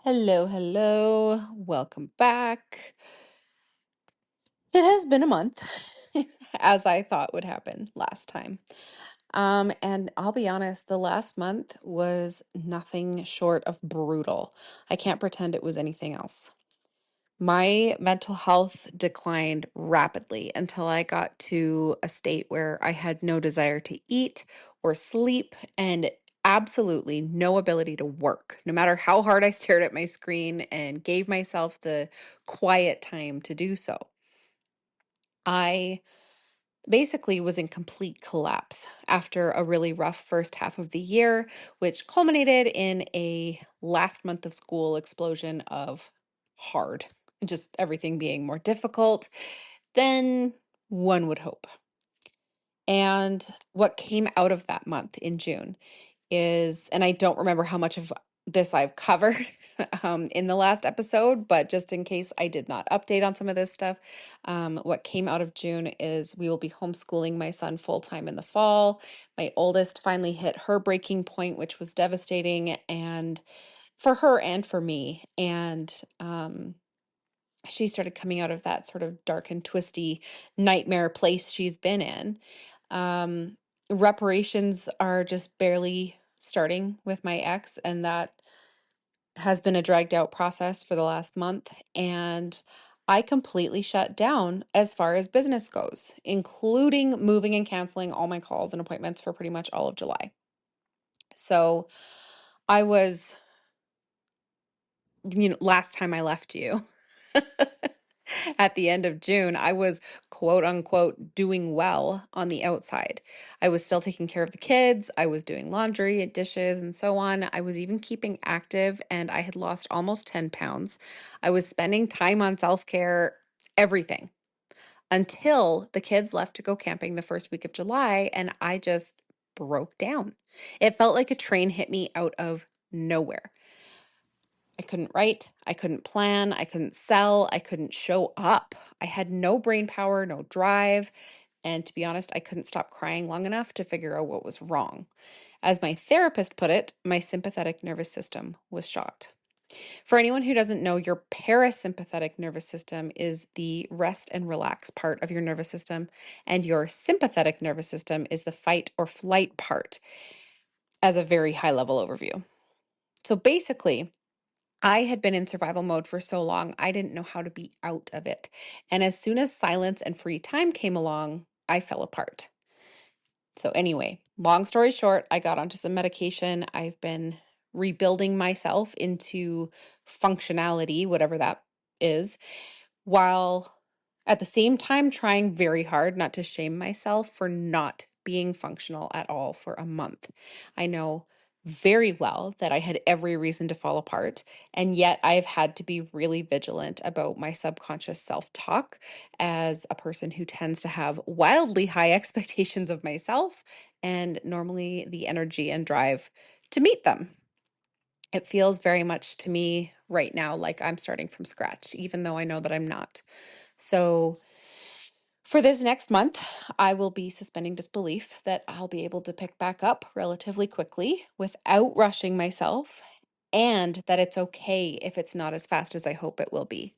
Hello, hello. Welcome back. It has been a month, as I thought would happen last time. And I'll be honest, the last month was nothing short of brutal. I can't pretend it was anything else. My mental health declined rapidly until I got to a state where I had no desire to eat or sleep and absolutely no ability to work, no matter how hard I stared at my screen and gave myself the quiet time to do so. I basically was in complete collapse after a really rough first half of the year, which culminated in a last month of school explosion of hard, just everything being more difficult than one would hope. And what came out of that month in June is, and I don't remember how much of this I've covered in the last episode, but just in case I did not update on some of this stuff, what came out of June is we will be homeschooling my son full time in the fall. My oldest finally hit her breaking point, which was devastating, and for her and for me. And she started coming out of that sort of dark and twisty nightmare place she's been in. Um, Reparations are just barely starting with my ex, and that has been a dragged out process for the last month. And I completely shut down as far as business goes, including moving and canceling all my calls and appointments for pretty much all of July. So I was, last time I left you. At the end of June, I was quote unquote doing well on the outside. I was still taking care of the kids. I was doing laundry and dishes and so on. I was even keeping active and I had lost almost 10 pounds. I was spending time on self care, everything until the kids left to go camping the first week of July and I just broke down. It felt like a train hit me out of nowhere. I couldn't write, I couldn't plan, I couldn't sell, I couldn't show up. I had no brain power, no drive, and to be honest, I couldn't stop crying long enough to figure out what was wrong. As my therapist put it, my sympathetic nervous system was shot. For anyone who doesn't know, your parasympathetic nervous system is the rest and relax part of your nervous system, and your sympathetic nervous system is the fight or flight part, as a very high level overview. So basically, I had been in survival mode for so long, I didn't know how to be out of it. And as soon as silence and free time came along, I fell apart. So, anyway, long story short, I got onto some medication. I've been rebuilding myself into functionality, whatever that is, while at the same time trying very hard not to shame myself for not being functional at all for a month. I know very well that I had every reason to fall apart, and yet I've had to be really vigilant about my subconscious self talk as a person who tends to have wildly high expectations of myself and normally the energy and drive to meet them. It feels very much to me right now like I'm starting from scratch, even though I know that I'm not. So, for this next month, I will be suspending disbelief that I'll be able to pick back up relatively quickly without rushing myself, and that it's okay if it's not as fast as I hope it will be.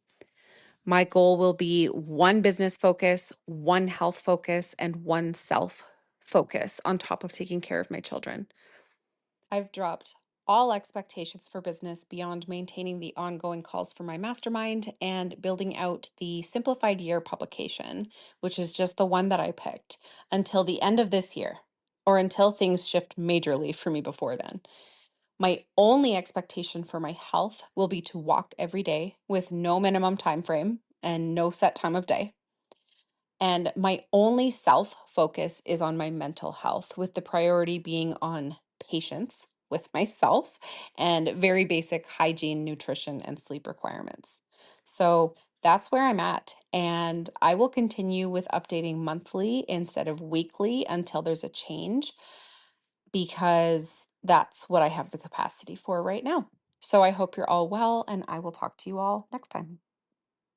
My goal will be one business focus, one health focus, and one self focus on top of taking care of my children. I've dropped all expectations for business beyond maintaining the ongoing calls for my mastermind and building out the simplified year publication, which is just the one that I picked, until the end of this year, or until things shift majorly for me before then. My only expectation for my health will be to walk every day with no minimum time frame and no set time of day. And my only self focus is on my mental health, with the priority being on patience with myself and very basic hygiene, nutrition, and sleep requirements. So that's where I'm at. And I will continue with updating monthly instead of weekly until there's a change, because that's what I have the capacity for right now. So I hope you're all well, and I will talk to you all next time.